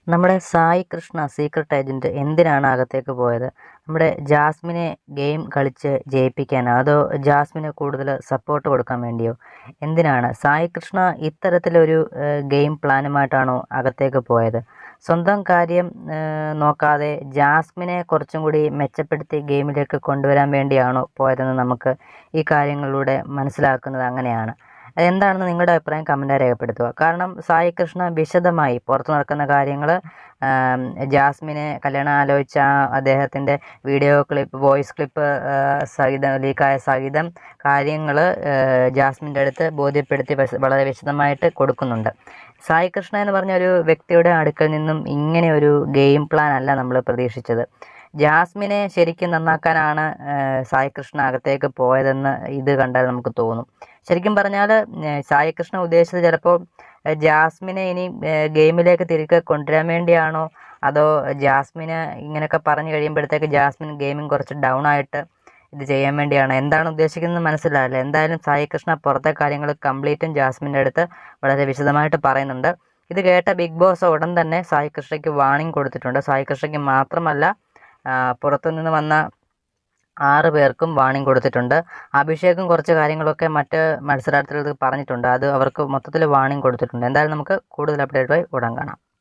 നമ്മുടെ Sai Krishna secret agent എന്തിനാണ് അകത്തേക്ക് പോയത്? നമ്മുടെ ജാസ്മിനെ ഗെയിം കളിച്ച് ജയിപ്പിക്കാനോ അതോ ജാസ്മിന് കൂടുതൽ സപ്പോർട്ട് കൊടുക്കാൻ വേണ്ടിയോ? എന്തിനാണ് സായി കൃഷ്ണ ഇത്തരത്തിലൊരു ഗെയിം പ്ലാനുമായിട്ടാണോ അകത്തേക്ക് പോയത്? സ്വന്തം കാര്യം നോക്കാതെ ജാസ്മിനെ കുറച്ചും കൂടി മെച്ചപ്പെടുത്തി ഗെയിമിലേക്ക് കൊണ്ടുവരാൻ വേണ്ടിയാണോ പോയതെന്ന് നമുക്ക് ഈ കാര്യങ്ങളിലൂടെ മനസ്സിലാക്കുന്നത് അങ്ങനെയാണ്. എന്താണെന്ന് നിങ്ങളുടെ അഭിപ്രായം കമൻറ്റായി രേഖപ്പെടുത്തുക. കാരണം സായി കൃഷ്ണ വിശദമായി പുറത്ത് നടക്കുന്ന കാര്യങ്ങൾ, ജാസ്മിനെ കല്യാണം ആലോചിച്ച അദ്ദേഹത്തിൻ്റെ വീഡിയോ ക്ലിപ്പ്, വോയിസ് ക്ലിപ്പ് സഹിതം ലീക്കായ സഹിതം കാര്യങ്ങൾ ജാസ്മിൻ്റെ അടുത്ത് ബോധ്യപ്പെടുത്തി വളരെ വിശദമായിട്ട് കൊടുക്കുന്നുണ്ട്. സായി കൃഷ്ണ എന്ന് പറഞ്ഞ ഒരു വ്യക്തിയുടെ അടുക്കൽ നിന്നും ഇങ്ങനെ ഒരു ഗെയിം പ്ലാൻ അല്ല നമ്മൾ പ്രതീക്ഷിച്ചത്. ജാസ്മിനെ ശരിക്കും നന്നാക്കാനാണ് സായി കൃഷ്ണ അകത്തേക്ക് പോയതെന്ന് ഇത് കണ്ടാൽ നമുക്ക് തോന്നും. ശരിക്കും പറഞ്ഞാൽ സായി കൃഷ്ണ ഉദ്ദേശിച്ചത് ചിലപ്പോൾ ജാസ്മിനെ ഇനി ഗെയിമിലേക്ക് തിരികെ കൊണ്ടുവരാൻ വേണ്ടിയാണോ, അതോ ജാസ്മിന് ഇങ്ങനെയൊക്കെ പറഞ്ഞു കഴിയുമ്പോഴത്തേക്ക് ജാസ്മിൻ ഗെയിമിങ് കുറച്ച് ഡൗൺ ആയിട്ട് ഇത് ചെയ്യാൻ വേണ്ടിയാണ്, എന്താണ് ഉദ്ദേശിക്കുന്നത് മനസ്സിലാവില്ല. എന്തായാലും സായി കൃഷ്ണ പുറത്തെ കാര്യങ്ങൾ കംപ്ലീറ്റും ജാസ്മിൻ്റെ അടുത്ത് വളരെ വിശദമായിട്ട് പറയുന്നുണ്ട്. ഇത് കേട്ട ബിഗ് ബോസ് ഉടൻ തന്നെ സായി കൃഷ്ണയ്ക്ക് വാർണിംഗ് കൊടുത്തിട്ടുണ്ട്. സായി കൃഷ്ണയ്ക്ക് മാത്രമല്ല, പുറത്തുനിന്ന് വന്ന 6 പേർക്കും വാർണിംഗ് കൊടുത്തിട്ടുണ്ട്. അഭിഷേകും കുറച്ച് കാര്യങ്ങളൊക്കെ മറ്റ് മത്സരാർത്ഥികൾക്ക് പറഞ്ഞിട്ടുണ്ട്. അത് അവർക്ക് മൊത്തത്തിൽ വാർണിംഗ് കൊടുത്തിട്ടുണ്ട്. എന്തായാലും നമുക്ക് കൂടുതൽ അപ്ഡേറ്റുമായി ഉടൻ കാണാം.